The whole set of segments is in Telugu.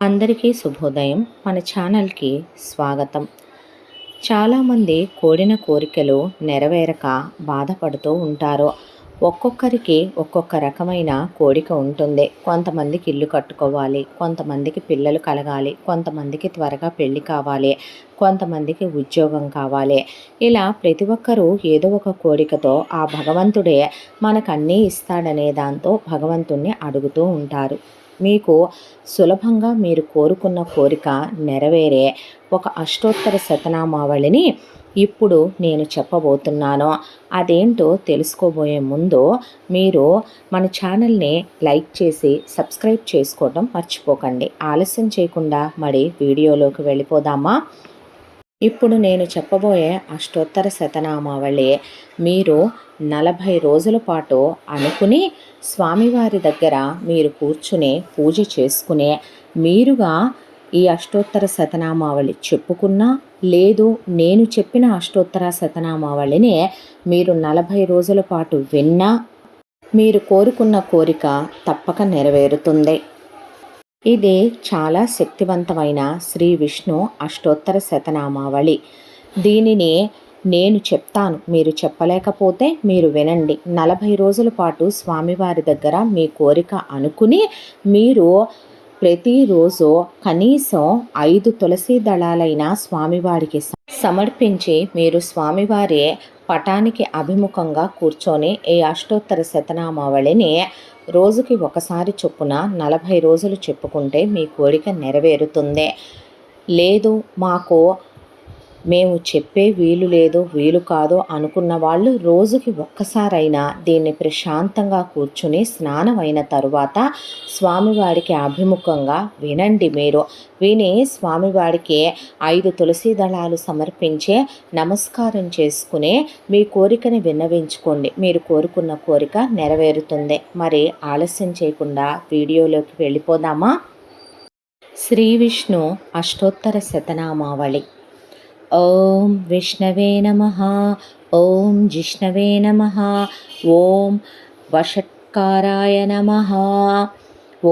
అందరికీ శుభోదయం. మన ఛానల్కి స్వాగతం. చాలామంది కోరిన కోరికలు నెరవేరక బాధపడుతూ ఉంటారు. ఒక్కొక్కరికి ఒక్కొక్క రకమైన కోరిక ఉంటుంది. కొంతమందికి ఇల్లు కట్టుకోవాలి, కొంతమందికి పిల్లలు కలగాలి, కొంతమందికి త్వరగా పెళ్ళి కావాలి, కొంతమందికి ఉద్యోగం కావాలి. ఇలా ప్రతి ఒక్కరూ ఏదో ఒక కోరికతో ఆ భగవంతుడే మనకన్నీ ఇస్తాడనే దాంతో భగవంతుణ్ణి అడుగుతూ ఉంటారు. మీకు సులభంగా మీరు కోరుకున్న కోరిక నెరవేరే ఒక అష్టోత్తర శతనామావళిని ఇప్పుడు నేను చెప్పబోతున్నాను. అదేంటో తెలుసుకోబోయే ముందు మీరు మన ఛానల్ని లైక్ చేసి సబ్స్క్రైబ్ చేసుకోవడం మర్చిపోకండి. ఆలస్యం చేయకుండా మరి వీడియోలోకి వెళ్ళిపోదామా? ఇప్పుడు నేను చెప్పబోయే అష్టోత్తర శతనామావళి మీరు 40 రోజుల పాటు అనుకుని స్వామివారి దగ్గర మీరు కూర్చుని పూజ చేసుకునే మీరుగా ఈ అష్టోత్తర శతనామావళి చెప్పుకున్నా లేదు, నేను చెప్పిన అష్టోత్తర శతనామావళిని మీరు 40 రోజుల పాటు విన్నా మీరు కోరుకున్న కోరిక తప్పక నెరవేరుతుంది. ఇది చాలా శక్తివంతమైన శ్రీ విష్ణు అష్టోత్తర శతనామావళి. దీనిని నేను చెప్తాను, మీరు చెప్పలేకపోతే మీరు వినండి. 40 రోజుల పాటు స్వామివారి దగ్గర మీ కోరిక అనుకుని మీరు ప్రతిరోజు కనీసం 5 తులసి దళాలైన స్వామివారికి సమర్పించి మీరు స్వామివారి పటానికి అభిముఖంగా కూర్చొని ఈ అష్టోత్తర శతనామావళిని రోజుకి ఒకసారి చొప్పున 40 రోజులు చెప్పుకుంటే మీ కోరిక నెరవేరుతుంది. లేదు, మాకు మేము చెప్పే వీలు కాదు అనుకున్న వాళ్ళు రోజుకి ఒక్కసారైనా దీన్ని ప్రశాంతంగా కూర్చుని స్నానం అయిన తరువాత స్వామివారికి అభిముఖంగా వినండి. మీరు విని స్వామివారికి 5 తులసి దళాలు సమర్పించే నమస్కారం చేసుకుని మీ కోరికని విన్నవించుకోండి. మీరు కోరుకున్న కోరిక నెరవేరుతుంది. మరి ఆలస్యం చేయకుండా వీడియోలోకి వెళ్ళిపోదామా? శ్రీ విష్ణు అష్టోత్తర శతనామావళి. ఓం విష్ణవే నమః. ఓం జిష్ణవే నమః. ఓం వషట్కారాయ నమః.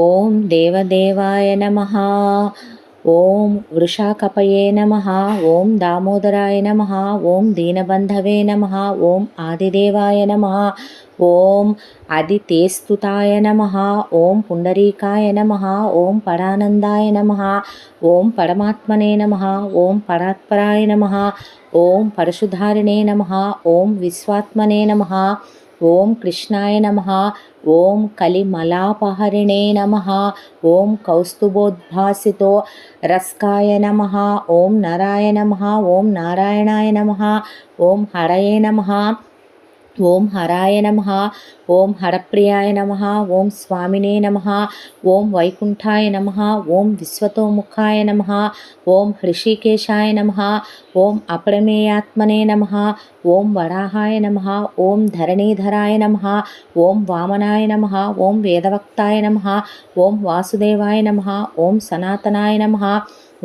ఓం దేవదేవాయ నమః. ఓం వృషాకపయే నమః. ఓం దామోదరాయ నమః. ఓం దీనబంధవే నమః. ఓం ఆదిదేవాయ నమః. ఓం అదితేస్తుతాయ నమః. ఓం పుండరీకాయ నమః. ఓం పరానందాయ నమః. ఓం పరమాత్మనే నమః. ఓం పరాత్పరాయ నమః. ఓం పరశుధారిణే నమః. ఓం విశ్వాత్మనే నమః. ఓం కృష్ణాయ నమః. ఓం కలిమలాపహరిణే నమః. ఓం కౌస్తుభోద్భాసితో రస్కాయ నమః. ఓం నరాయ నమః. ఓం నారాయణాయ నమః. ఓం హరయే నమః. ఓం హరాయ నమః. ఓం హరప్రియాయ నమః. ఓం స్వామినే నమః. ఓం వైకుంఠాయ నమః. ఓం విశ్వతోముఖాయ నమః. ఓం హృషికేశాయ నమః. ఓం అప్రమేయాత్మనే నమః. ఓం వరాహాయ నమః. ఓం ధరణీధరాయ నమః. ఓం వామనాయ నమః. ఓం వేదవక్తాయ నమః. ఓం వాసుదేవాయ నమః. ఓం సనాతనాయ నమః.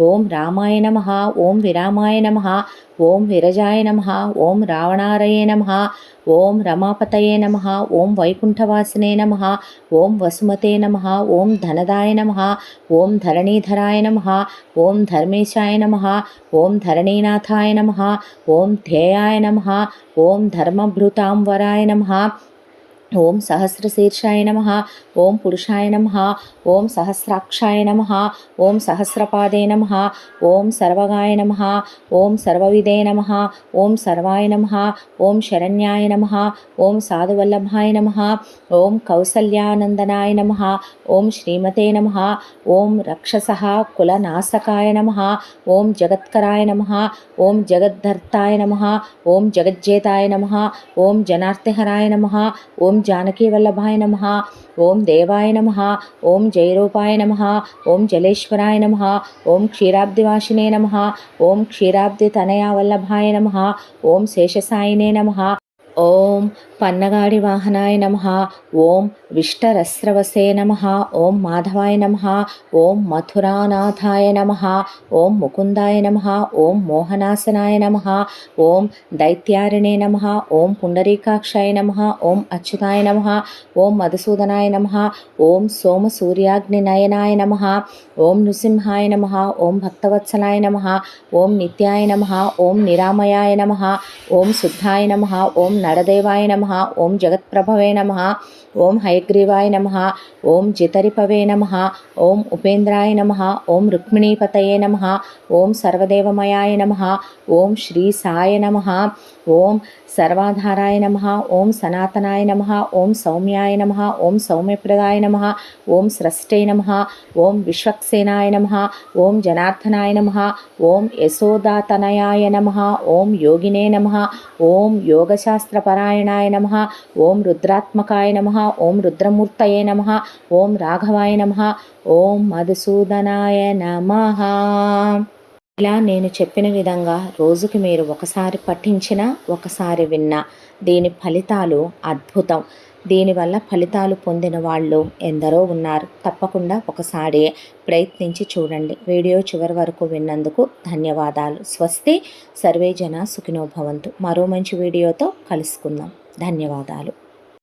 ఓం రామాయ నమః. ఓం విరామాయ నమః. ఓం విరజాయ నమః. ఓం రావణారయే నమః. ఓం రమాపతయే నమః. ఓం వైకుంఠవాసినే నమః. ఓం వసుమతే నమః. ఓం ధనదాయ నమః. ఓం ధరణీధరాయ నమః. ఓం ధర్మేశాయ నమః. ఓం ధరణీనాథాయ నమః. ఓం ధ్యేయాయ నమః. ఓం ధర్మభృతాంవరాయ నమః. ఓం సహస్రశీర్షాయ నమః. ఓం పురుషాయ నమః. ఓం సహస్రాక్షాయ నమః. ఓం సహస్రపాదే నమః. ఓం సర్వగాయ నమః. ఓం సర్వవిదే నమః. ఓం సర్వాయ నమః. ఓం శరణ్యాయ నమః. ఓం సాధువల్లభాయ నమః. ఓం కౌసల్యానందనాయ నమః. ఓం శ్రీమతే నమః. ఓం రక్షసః కులనాశకాయ నమః. ఓం జగత్కరాయ నమః. ఓం జగద్ధర్తాయ నమః. ఓం జగజ్జేతాయ నమః. ఓం జనార్తిహరాయ నమః. ఓం జానకీ వల్లభాయ నమః. ఓం దేవాయ నమః. ఓం జయరూపాయ నమః. ఓం జలేశ్వరాయ నమః. ఓం క్షీరాబ్దివాసినే నమః. ఓం క్షీరాబ్ది తనయా వల్లభాయ నమః. ఓం శేషసాయినే నమః. ఓం పన్నగాడి వాహనాయ నమః. ఓం విష్టరస్రవసే నమః. ఓం మాధవాయ నమః. ఓం మథురానాథాయ నమః. ఓం ముకుందాయ నమః. ఓం మోహనాసనాయ నమః. ఓం దైత్యారిణే నమః. ఓం పుండరీకాక్షాయ నమః. ఓం అచ్యుతాయ నమః. ఓం మధుసూదనాయ నమః. ఓం సోమసూర్యాగ్నినయనాయ నమః. ఓం నృసింహాయ నమః. ఓం భక్తవత్సలాయ నమః. ఓం నిత్యాయ నమః. ఓం నిరామయాయ నమః. ఓం శుద్ధాయ నమః. ఓం నరదేవాయ నమః. ఓం జగత్ప్రభవే నమః. ఓం హయగ్రీవాయ నమః. ఓం జితరిపవే నమః. ఓం ఉపేంద్రాయ నమః. ఓం రుక్మిణీపతయే నమః. ఓం సర్వదేవమయాయ నమః. ఓం శ్రీ సాయ నమః. ఓం సర్వాధారాయ నమః. ఓం సనాతనాయ నమః. ఓం సౌమ్యాయ నమః. ఓం సౌమ్యప్రదాయ నమః. ఓం స్రష్టే నమః. ఓం విశ్వక్సేనాయ నమః. ఓం జనార్దనాయ నమః. ఓం యశోదాతనయాయ నమః. ఓం యోగినే నమః. ఓం యోగశాస్త్రపరాయణాయ నమః. ఓం రుద్రాత్మకాయ నమః. ఓం రుద్రమూర్తయే నమః. ఓం రాఘవాయ నమః. ఓం మధుసూదనాయ నమః. ఇలా నేను చెప్పిన విధంగా రోజుకి మీరు ఒకసారి పఠించినా ఒకసారి విన్నా దీని ఫలితాలు అద్భుతం. దీనివల్ల ఫలితాలు పొందిన వాళ్ళు ఎందరో ఉన్నారు. తప్పకుండా ఒకసారి ప్రయత్నించి చూడండి. వీడియో చివరి వరకు విన్నందుకు ధన్యవాదాలు. స్వస్తి. సర్వే జన సుఖినో భవంతు. మరో మంచి వీడియోతో కలుసుకుందాం. ధన్యవాదాలు.